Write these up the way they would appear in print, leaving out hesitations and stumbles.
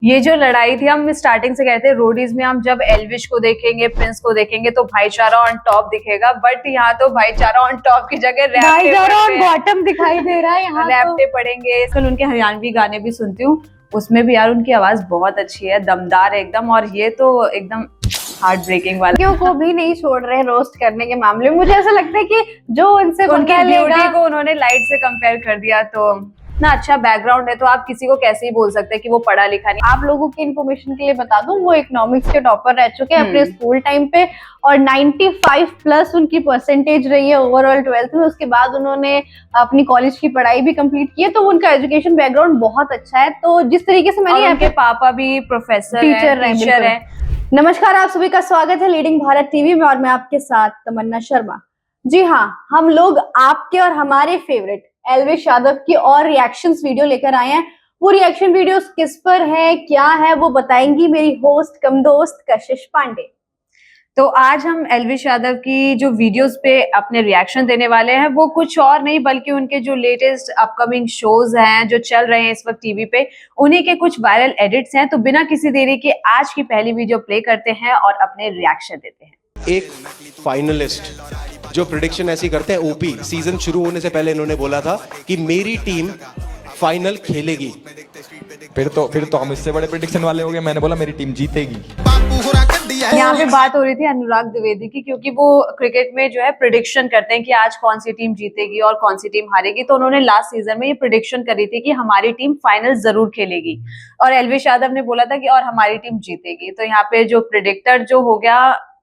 ये जो लड़ाई थी, हम स्टार्टिंग से कहते हैं रोडीज में हम जब एल्विश को देखेंगे, प्रिंस को देखेंगे तो भाईचारा ऑन टॉप दिखेगा, बट यहाँ तो भाईचारा ऑन टॉप की जगह भाईचारा ऑन बॉटम दिखाई दे रहा है यहाँ रैपटे पड़ेंगे। कल उनके हरियाणवी गाने भी सुनती हूँ, उसमें भी यार उनकी आवाज बहुत अच्छी है, दमदार है एकदम। और ये तो एकदम हार्ट ब्रेकिंग वाला को भी नहीं छोड़ रहे रोस्ट करने के मामले में। मुझे ऐसा लगता है कि जो उनसे उनकी ब्यूटी को उन्होंने लाइट से कंपेयर कर दिया। तो इतना अच्छा बैकग्राउंड है तो आप किसी को कैसे ही बोल सकते हैं कि वो पढ़ा लिखा नहीं। आप लोगों की इन्फॉर्मेशन के लिए बता दूं, वो इकोनॉमिक्स के टॉपर रह चुके हैं अपने स्कूल टाइम पे, और 95 प्लस उनकी परसेंटेज रही है ओवरऑल 12th में। उसके बाद उन्होंने अपनी कॉलेज की पढ़ाई भी कंप्लीट की है, तो उनका एजुकेशन बैकग्राउंड बहुत अच्छा है। तो जिस तरीके से मैंने उनके पापा भी प्रोफेसर टीचर है। नमस्कार, आप सभी का स्वागत है लीडिंग भारत टीवी में, और मैं आपके साथ तमन्ना शर्मा। जी हाँ, हम लोग आपके और हमारे फेवरेट एल्विश यादव की और रिएक्शंस वीडियो लेकर आए हैं। वो रिएक्शन वीडियोस किस पर है, क्या है, वो बताएंगी मेरी होस्ट कम दोस्त कशिश पांडे। तो आज हम एल्विश यादव की जो वीडियोस पे अपने रिएक्शन देने वाले हैं, वो कुछ और नहीं बल्कि उनके जो लेटेस्ट अपकमिंग शोज हैं जो चल रहे हैं इस वक्त टीवी पे, उन्हीं के कुछ वायरल एडिट्स हैं। तो बिना किसी देरी के आज की पहली वीडियो प्ले करते हैं और अपने रिएक्शन देते हैं। एक फाइनलिस्ट जो प्रेडिक्शन ऐसी करते हैं, ओपी सीजन शुरू होने से पहले इन्होंने बोला था कि मेरी टीम फाइनल खेलेगी। फिर तो हम इससे बड़े प्रेडिक्शन वाले हो गए। मैंने बोला मेरी टीम जीतेगी। यहाँ पे बात हो रही थी अनुराग द्विवेदी की, क्योंकि वो क्रिकेट में जो है प्रिडिक्शन करते हैं कि आज कौन सी टीम जीतेगी और कौन सी टीम हारेगी। तो उन्होंने लास्ट सीजन में ये प्रिडिक्शन करी थी कि हमारी टीम फाइनल जरूर खेलेगी, और एल्विश यादव ने बोला था कि और हमारी टीम जीतेगी। तो यहाँ पे जो प्रिडिक्टर जो हो गया,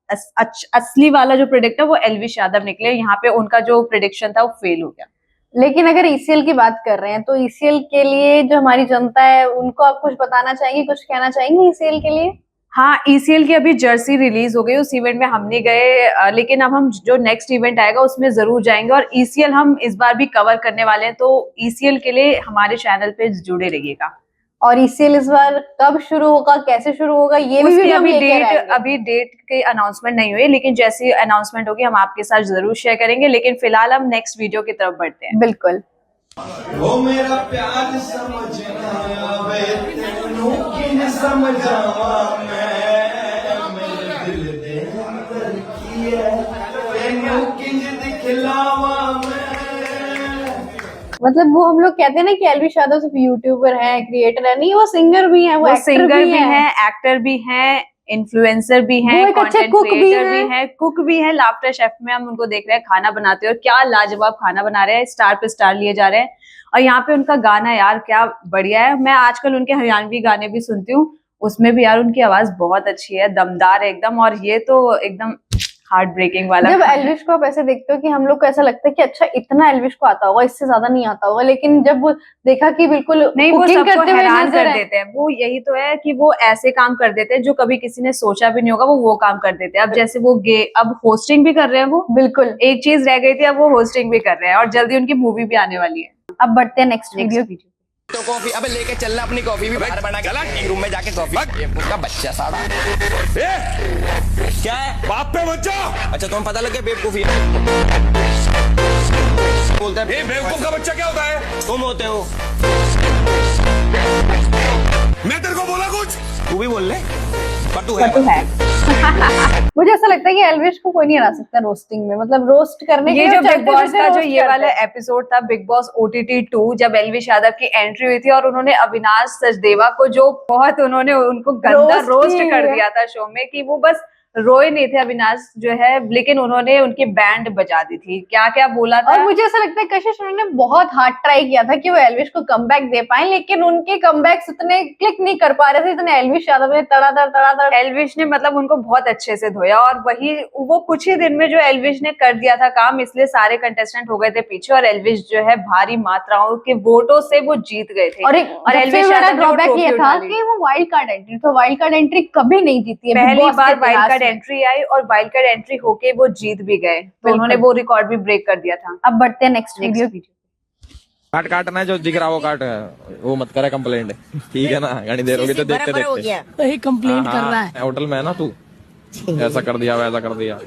असली वाला जो प्रिडिक्टर वो एल्विश यादव निकले। यहाँ पे उनका जो प्रिडिक्शन था वो फेल हो गया। लेकिन अगर ईसीएल की बात कर रहे हैं तो ईसीएल के लिए जो हमारी जनता है उनको आप कुछ बताना चाहेंगे, कुछ कहना चाहेंगे ईसीएल के लिए? हाँ, ईसीएल की अभी जर्सी रिलीज हो गई, उस इवेंट में हम नहीं गए, लेकिन अब हम जो नेक्स्ट इवेंट आएगा उसमें जरूर जाएंगे। और ईसीएल हम इस बार भी कवर करने वाले हैं, तो ईसीएल के लिए हमारे चैनल पे जुड़े रहिएगा। और ईसीएल इस बार कब शुरू होगा, कैसे शुरू होगा, ये भी अभी डेट के अनाउंसमेंट नहीं हुई, लेकिन जैसी अनाउंसमेंट होगी हम आपके साथ जरूर शेयर करेंगे। लेकिन फिलहाल हम नेक्स्ट वीडियो की तरफ बढ़ते हैं। बिल्कुल। वो मेरा प्यार समझना आवे, तेनू किन समझावा मैं, मेरे दिल दे अंदर की है, तेनू किंज दिखलावा मैं। मतलब वो हम लोग कहते हैं ना कि एल्विश यादव सिर्फ यूट्यूबर है, क्रिएटर है, नहीं, वो सिंगर भी है, वो सिंगर भी है, एक्टर भी है, इन्फ्लुएंसर भी हैं, कंटेंट क्रिएटर भी है, कुक भी है। लाफ्टर शेफ में हम उनको देख रहे हैं खाना बनाते हुए, क्या लाजवाब खाना बना रहे हैं, स्टार पे स्टार लिए जा रहे हैं। और यहाँ पे उनका गाना यार क्या बढ़िया है। मैं आजकल उनके हरियाणवी गाने भी सुनती हूँ, उसमें भी यार उनकी आवाज बहुत अच्छी है, दमदार है एकदम। और ये तो एकदम हार्ट ब्रेकिंग वाला। जब एल्विश को आप ऐसे देखते हो कि हम लोग को ऐसा लगता है कि अच्छा इतना एल्विश को आता होगा, इससे ज्यादा नहीं आता होगा, लेकिन जब वो देखा कि बिल्कुल नहीं, वो सबको हैरान कर देते हैं। वो यही तो है कि वो ऐसे काम कर देते हैं जो कभी किसी ने सोचा भी नहीं होगा, वो काम कर देते हैं। अब जैसे वो अब होस्टिंग भी कर रहे हैं, वो बिल्कुल एक चीज रह गई थी, अब वो होस्टिंग भी कर रहे हैं, और जल्दी उनकी मूवी भी आने वाली है। अब बढ़ते हैं नेक्स्ट वीडियो। तो कॉफी अब लेके चलना, अपनी कॉफी भी बाहर बना के टी रूम में जाके कॉफी। ये का बच्चा साड़ा क्या है, बाप पे बच्चा। अच्छा तुम्हें पता लगे बेवकूफी बोलते हैं, बेवकूफ का बच्चा क्या होता है? तुम होते हो। मैं तेरे को बोला कुछ, तू भी बोल ले, पर तू है। मुझे ऐसा लगता है कि एल्विश को कोई नहीं हरा सकता रोस्टिंग में, मतलब रोस्ट करने के ये जो बिग बॉस का जो ये वाला एपिसोड था, बिग बॉस OTT 2, जब एल्विश यादव की एंट्री हुई थी और उन्होंने अविनाश सचदेवा को जो बहुत उन्होंने उनको गंदा रोस्ट कर दिया था शो में, कि वो बस रोए नहीं थे अविनाश जो है, लेकिन उन्होंने उनकी बैंड बजा दी थी। क्या क्या बोला था। और मुझे ऐसा लगता है कशिश उन्होंने बहुत हार्ड ट्राई किया था कि वो एल्विश को कमबैक दे पाए, लेकिन उनके कमबैक्स उतने क्लिक नहीं कर पा रहे थे जितने एल्विश यादव ने तड़ातड़। एल्विश ने मतलब उनको बहुत अच्छे से धोया, और वही वो कुछ ही दिन में जो एल्विश ने कर दिया था काम, इसलिए सारे कंटेस्टेंट हो गए थे पीछे, और एल्विश जो है भारी मात्राओं के वोटों से वो जीत गए थे। और एल्विश का ड्रॉबैक ये था कि वो वाइल्ड कार्ड एंट्री, तो वाइल्ड कार्ड एंट्री कभी नहीं जीती है, पहली बार वाइल्ड कार्ड एंट्री आई, और वाइल्ड कार्ड एंट्री होके वो जीत भी गए, तो उन्होंने वो रिकॉर्ड भी ब्रेक कर दिया था। अब बढ़ते हैं नेक्स्ट वीडियो। काटना है, जो दिख रहा वो काट है, वो मत करे कंप्लेंट, ठीक है ना? घनी देर होगी तो देखते देखते वही कंप्लेंट कर रहा है। होटल में है ना तू, ऐसा कर दिया वैसा कर दिया।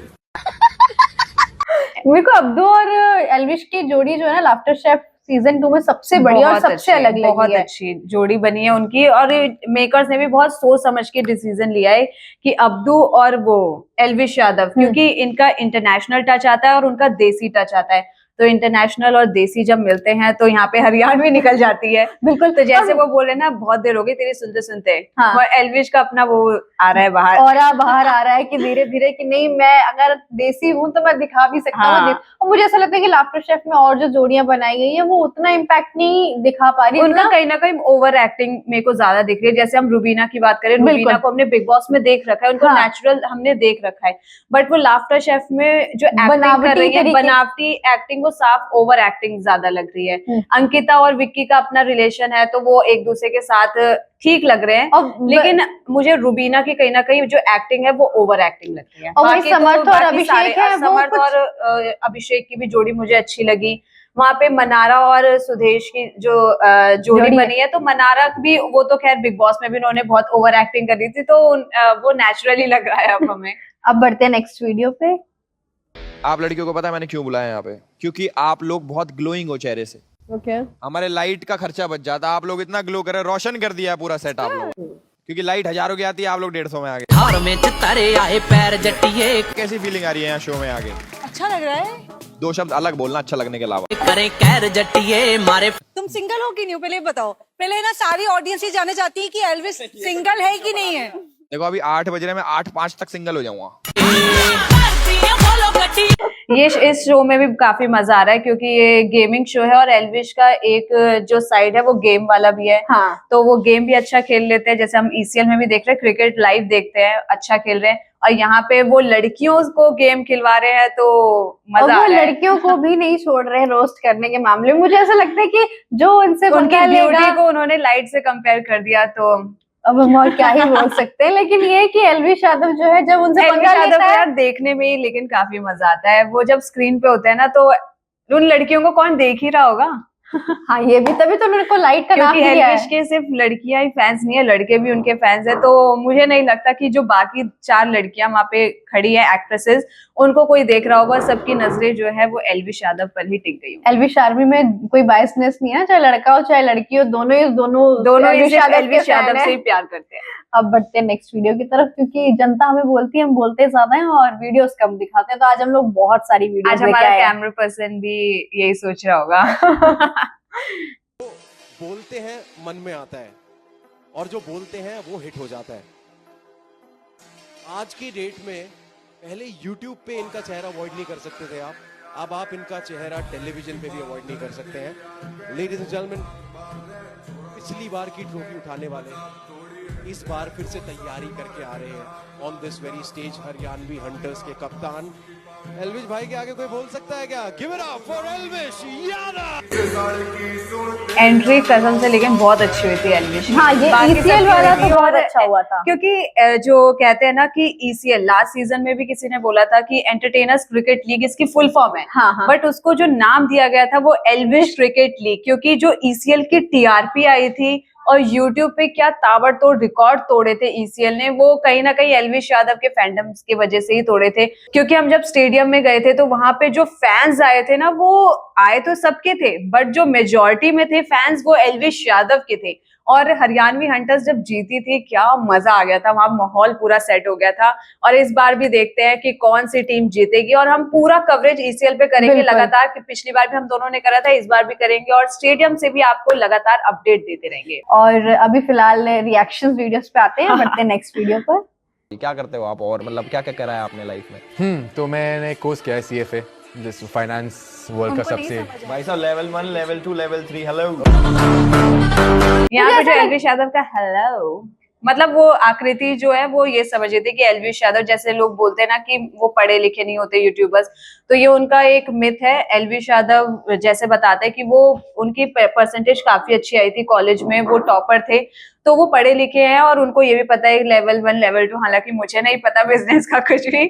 मेरे को अब्दू और एल्विश की जोड़ी जो है ना लाफ्टर शेफ सीजन 2 में सबसे बढ़िया और बहुत सबसे अच्छी, अलग लगी बहुत है। अच्छी जोड़ी बनी है उनकी, और मेकर्स ने भी बहुत सोच समझ के डिसीजन लिया है कि अब्दू और वो एल्विश यादव, क्योंकि इनका इंटरनेशनल टच आता है और उनका देसी टच आता है, तो इंटरनेशनल और देसी जब मिलते हैं तो यहाँ पे हरियाणवी निकल जाती है। बिल्कुल। तो जैसे वो बोले ना, बहुत देर हो गई तेरी सुनते सुनते, हाँ। और एल्विश का अपना वो आ रहा है बाहर, ऑरा बाहर आ रहा है कि धीरे धीरे कि नहीं, मैं अगर देसी हूँ तो मैं दिखा भी सकता हूँ। हाँ। और मुझे ऐसा लगता है कि लाफ्टर शेफ में और जो जोड़ियां बनाई गई है वो उतना इम्पैक्ट नहीं दिखा पा रही। उनका कहीं ना कहीं ओवर एक्टिंग मेरे को ज्यादा दिख रही है। जैसे हम रुबीना की बात करें, रुबीना को हमने बिग बॉस में देख रखा है, उनको हाँ। नेचुरल हमने देख रखा है, बट वो लाफ्टर शेफ में जो एक्टिंग कर रही है, बनावटी एक्टिंग, वो साफ ओवर एक्टिंग ज्यादा लग रही है। अंकिता और विक्की का अपना रिलेशन है तो वो एक दूसरे के साथ ठीक लग रहे हैं, लेकिन मुझे रुबीना की कहीं ना कहीं जो एक्टिंग है वो ओवर एक्टिंग लगती है। और बाकी समर्थ तो और बाकी सारे, अभिषेक है, वो समर्थ और अभिषेक की भी जोड़ी मुझे अच्छी लगी। वहां पे मनारा और सुदेश की जो जोड़ी बनी है, तो मनारा भी, वो तो खैर बिग बॉस में भी उन्होंने बहुत ओवर एक्टिंग करी थी, तो वो नेचुरली लग रहा है अब हमें। अब बढ़ते हैं नेक्स्ट वीडियो पे। आप लड़कियों को पता है मैंने क्यों बुलाया यहाँ पे? क्योंकि आप लोग बहुत ग्लोइंग हो चेहरे से। ओके। हमारे लाइट का खर्चा बच जाता, आप लोग इतना ग्लो कर रहे, रोशन कर दिया है पूरा सेट आप लोग, क्योंकि लाइट 1000 की आती है, आप लोग 150 में आ गए। हार में तारे आए पैर जटिए, कैसी फीलिंग आ रही है यहाँ शो में आगे? अच्छा लग रहा है। 2 शब्द अलग बोलना अच्छा लगने के अलावा। करे कैर जटिए मारे। तुम सिंगल हो कि नहीं हो, पहले बताओ। पहले ना सारी ऑडियंस ये जानना चाहती है कि एल्विस सिंगल है कि नहीं है। देखो अभी 8 बज रहे, मैं 8:05 तक सिंगल हो जाऊंगा। ये इस शो में भी काफी मजा आ रहा है, क्योंकि ये गेमिंग शो है और एल्विश का एक जो साइड है वो गेम वाला भी है। हाँ। तो वो गेम भी अच्छा खेल लेते हैं, जैसे हम ईसीएल में भी देख रहे हैं, क्रिकेट लाइव देखते हैं, अच्छा खेल रहे हैं, और यहाँ पे वो लड़कियों को गेम खिलवा रहे हैं, तो मजा आ रहा है। लड़कियों को भी नहीं छोड़ रहे हैं रोस्ट करने के मामले में। मुझे ऐसा लगता है कि जो उनसे उनकी पंगा ब्यूटी लेगा, को उन्होंने लाइट से कंपेयर कर दिया, तो अब हम और क्या ही बोल सकते हैं। लेकिन ये कि एल्विश यादव जो है, जब उनसे एल्विश पंगा यादव लेता है, यार देखने में ही लेकिन काफी मजा आता है। वो जब स्क्रीन पे होते हैं ना, तो उन लड़कियों को कौन देख ही रहा होगा। हाँ, ये भी तभी तो मेरे को लाइट का नाम क्योंकि दिया एल्विश है। के सिर्फ लड़कियां ही फैंस नहीं है, लड़के भी उनके फैंस है, तो मुझे नहीं लगता कि जो बाकी 4 लड़कियां वहां पे खड़ी है एक्ट्रेसेस, उनको कोई देख रहा होगा। सबकी नजरें जो है वो एल्विश यादव पर ही टिक गई। एल्विश आर्मी में कोई बायसनेस नहीं है, चाहे लड़का हो चाहे लड़की हो, दोनों एल्विश के यादव fan से ही हैं। प्यार करते हैं। अब बढ़ते हैं नेक्स्ट वीडियो की तरफ, क्योंकि जनता हमें बोलती है हम बोलते ज्यादा हैं और वीडियोस कम दिखाते हैं, तो आज हम लोग बहुत सारी वीडियोस आज हमारा कैमरा पर्सन भी यही सोच रहा होगा। बोलते हैं मन में आता है, और जो बोलते हैं वो हिट हो जाता है। आज की डेट में, पहले YouTube पे इनका चेहरा अवॉइड नहीं कर सकते थे अब आप इनका चेहरा टेलीविजन पे भी अवॉइड नहीं कर सकते हैं। लेडीज एंड जेंटलमैन, पिछली बार की ट्रॉफी उठाने वाले इस बार फिर से तैयारी करके आ रहे हैं on this very stage, Haryanvi hunters के कप्तान एल्विश भाई के आगे कोई बोल सकता है क्या? Give it up for Elvish Yadav. Entry कसम से लेकिन बहुत अच्छी हुई थी एल्विश। हाँ, ये ECL वाला तो बहुत अच्छा हुआ था, क्योंकि जो कहते हैं ना कि ECL लास्ट सीजन में भी किसी ने बोला था कि एंटरटेनर्स क्रिकेट लीग इसकी फुल फॉर्म है। हाँ, हाँ। बट उसको जो नाम दिया गया था वो एल्विश क्रिकेट लीग, क्योंकि जो ECL की TRP आई थी और YouTube पे क्या ताबड़तोड़ रिकॉर्ड तोड़े थे ECL ने, वो कहीं ना कहीं एल्विश यादव के फैंडम्स की वजह से ही तोड़े थे। क्योंकि हम जब स्टेडियम में गए थे तो वहां पे जो फैंस आए थे ना, वो आए तो सबके थे, बट जो मेजॉरिटी में थे फैंस वो एल्विश यादव के थे। और हरियाणवी हंटर्स जब जीती थी, क्या मजा आ गया था, वहां माहौल पूरा सेट हो गया था। और इस बार भी देखते हैं कि कौन सी टीम जीतेगी, और हम पूरा कवरेज ECL पे करेंगे लगातार, कि पिछली बार भी हम दोनों ने करा था, इस बार भी करेंगे, और स्टेडियम से भी आपको लगातार अपडेट देते रहेंगे। और अभी फिलहाल रिएक्शंस वीडियोस पे आते हैं, बढ़ते हैं नेक्स्ट वीडियो पर। क्या करते हो आप, और मतलब क्या क्या करा है आपने लाइफ में? तो मैंने कोर्स किया है CFA, जिस फाइनेंस वर्ल्ड का सबसे। भाई साहब लेवल 1 लेवल 2 लेवल 3 हेलो। यहाँ पे जो एल्विश यादव का हेलो, मतलब वो आकृति जो है वो ये समझ रही थी कि एल्विश यादव, जैसे लोग बोलते हैं ना कि वो पढ़े लिखे नहीं होते यूट्यूबर्स, तो ये उनका एक मिथ है। एल्विश यादव जैसे बताते हैं कि वो उनकी परसेंटेज काफी अच्छी आई थी कॉलेज में, वो टॉपर थे, तो वो पढ़े लिखे हैं और उनको ये भी पता है लेवल 1 लेवल 2, हालांकि मुझे नहीं पता बिजनेस का कुछ भी,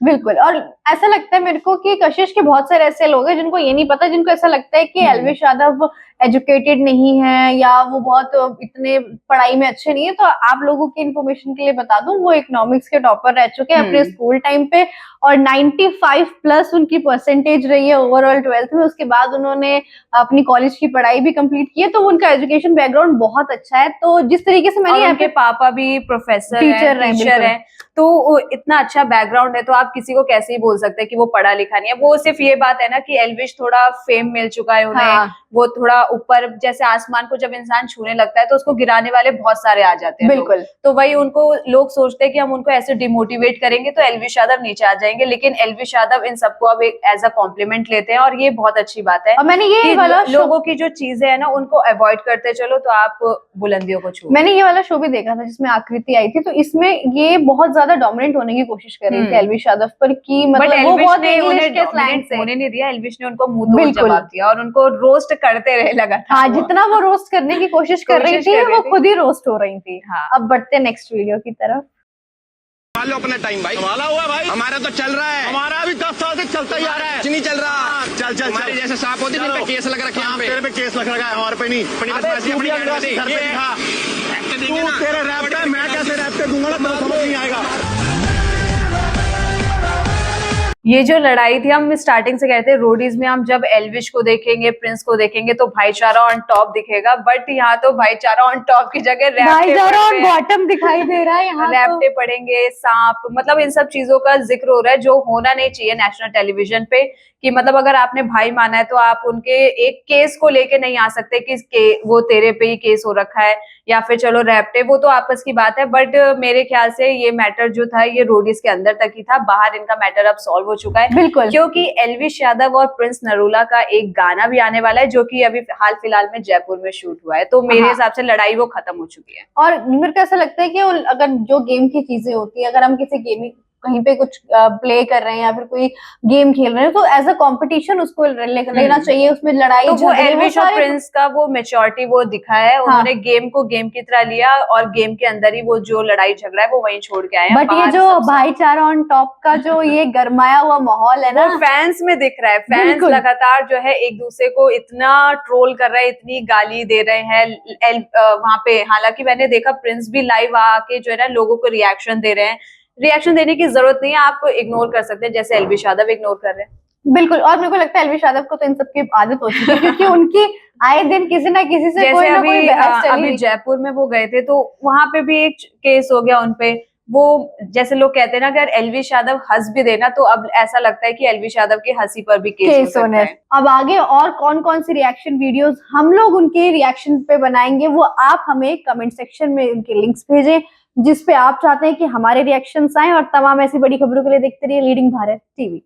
बिल्कुल। और ऐसा लगता है मेरे को कि कशिश के बहुत सारे ऐसे लोग हैं जिनको ये नहीं पता, जिनको ऐसा लगता है कि एल्विश यादव एजुकेटेड नहीं है या वो बहुत इतने पढ़ाई में अच्छे नहीं है। तो आप लोगों की इन्फॉर्मेशन के लिए बता दूं, वो इकोनॉमिक्स के टॉपर रह चुके हैं अपने स्कूल टाइम पे, और 95 प्लस उनकी परसेंटेज रही है ओवरऑल 12th में। उसके बाद उन्होंने अपनी कॉलेज की पढ़ाई भी कंप्लीट की है, तो उनका एजुकेशन बैकग्राउंड बहुत अच्छा है। तो जिस तरीके से मैंने उनके पापा भी प्रोफेसर टीचर है, तो इतना अच्छा बैकग्राउंड है, तो आप किसी को कैसे ही बोल सकते हैं कि वो पढ़ा लिखा नहीं है। वो सिर्फ ये बात है ना कि एल्विश थोड़ा फेम मिल चुका है उन्हें, हाँ। वो थोड़ा ऊपर, जैसे आसमान को जब इंसान छूने लगता है तो उसको गिराने वाले बहुत सारे आ जाते हैं बिल्कुल। तो वही उनको लोग सोचते हैं कि हम उनको ऐसे डिमोटिवेट करेंगे तो एल्विश यादव नीचे आ जाएंगे, लेकिन एल्विश यादव इन सबको अब एक एज अ कॉम्प्लीमेंट लेते हैं, और ये बहुत अच्छी बात है। और मैंने ये कि वाला लोगों की जो चीजें है ना उनको अवॉइड करते चलो तो आप बुलंदियों को छू। मैंने ये वाला शो भी देखा था जिसमें आकृति आई थी, तो इसमें ये बहुत ज्यादा डोमिनेट होने की कोशिश कर रही थी एल्विश यादव पर, कि मतलब वो बहुत इंग्लिश के स्लैंग से होने नहीं दिया। एल्विश ने उनको मुंह तोड़ जवाब दिया और उनको रोस्ट करते रहे लगातार। हाँ, जितना वो रोस्ट करने की कोशिश कर रही थी वो खुद ही रोस्ट हो रही थी। हाँ। अब बढ़ते नेक्स्ट वीडियो की तरफ। लो अपना टाइम भाई, हमारा हुआ भाई, हमारा तो चल रहा है, हमारा अभी 10 साल से चलता ही आ रहा है, कुछ नहीं चल रहा। चल चल हमारे जैसे सांप होते हैं जिन पे केस लग रखे हैं, तेरे पे केस लग रखा है, हमारे पे नहीं। अपनी बदमाशी अपनी घर पे दिखा, तू तेरे रैप पे मैं कैसे रैप पे दूंगा ना, समझ नहीं आएगा। ये जो लड़ाई थी, हम स्टार्टिंग से कहते हैं रोडीज में हम जब एल्विश को देखेंगे, प्रिंस को देखेंगे तो भाईचारा ऑन टॉप दिखेगा, बट यहाँ तो भाईचारा ऑन टॉप की जगह भाईचारा ऑन बॉटम दिखाई दे रहा है यहाँ। रैप्टे पड़ेंगे, सांप, मतलब इन सब चीजों का जिक्र हो रहा है जो होना नहीं चाहिए नेशनल टेलीविजन पे। कि मतलब अगर आपने भाई माना है तो आप उनके एक केस को लेके नहीं आ सकते कि वो तेरे पे ही केस हो रखा है या फिर चलो रैप्टे, वो तो आपस की बात है। बट मेरे ख्याल से ये मैटर जो था ये रोडीज के अंदर तक ही था, बाहर इनका मैटर अब सॉल्व हो चुका है। बिल्कुल, क्योंकि एल्विश यादव और प्रिंस नरूला का एक गाना भी आने वाला है जो कि अभी हाल फिलहाल में जयपुर में शूट हुआ है, तो मेरे हिसाब से लड़ाई वो खत्म हो चुकी है। और मेरे को ऐसा लगता है कि अगर जो गेम की चीजें होती है, अगर हम किसी गेमिंग कहीं पे कुछ प्ले कर रहे हैं या फिर कोई गेम खेल रहे हैं तो एज अ कंपटीशन उसको लेना चाहिए, उसमें लड़ाई तो वो एल्विश और प्रिंस का वो मैच्योरिटी वो दिखा है। उन्होंने गेम को गेम की तरह लिया और गेम के अंदर ही वो जो लड़ाई झगड़ा है वो वहीं छोड़ के आए हैं। बट ये जो भाईचारा ऑन टॉप का जो ये गरमाया हुआ माहौल है ना, वो फैंस में दिख रहा है। फैंस लगातार जो है एक दूसरे को इतना ट्रोल कर रहे हैं, इतनी गाली दे रहे हैं वहां पे। हालांकि मैंने देखा प्रिंस भी लाइव आके जो है ना लोगों को रिएक्शन दे रहे हैं। रिएक्शन देने की जरूरत नहीं है, आप इग्नोर कर सकते हैं जैसे एल्विश यादव इग्नोर कर रहे हैं। बिल्कुल। और मेरे को लगता है एल्विश यादव को तो इन सब की आदत हो चुकी है क्योंकि उनकी आए दिन किसी ना किसी से कोई ना कोई बहस चली। अभी जयपुर में वो गए थे तो वहां पे भी एक केस हो गया उनपे। वो जैसे लोग कहते हैं ना अगर एल्विश यादव हंस भी देना तो अब ऐसा लगता है कि एल्विश यादव की हंसी पर भी केस हो सकता है। अब आगे और कौन कौन सी रिएक्शन वीडियोस हम लोग उनके रिएक्शन पे बनाएंगे वो आप हमें कमेंट सेक्शन में उनके लिंक्स भेजें जिस पे आप चाहते हैं कि हमारे रिएक्शंस आए। और तमाम ऐसी बड़ी खबरों के लिए देखते रहिए लीडिंग भारत टीवी।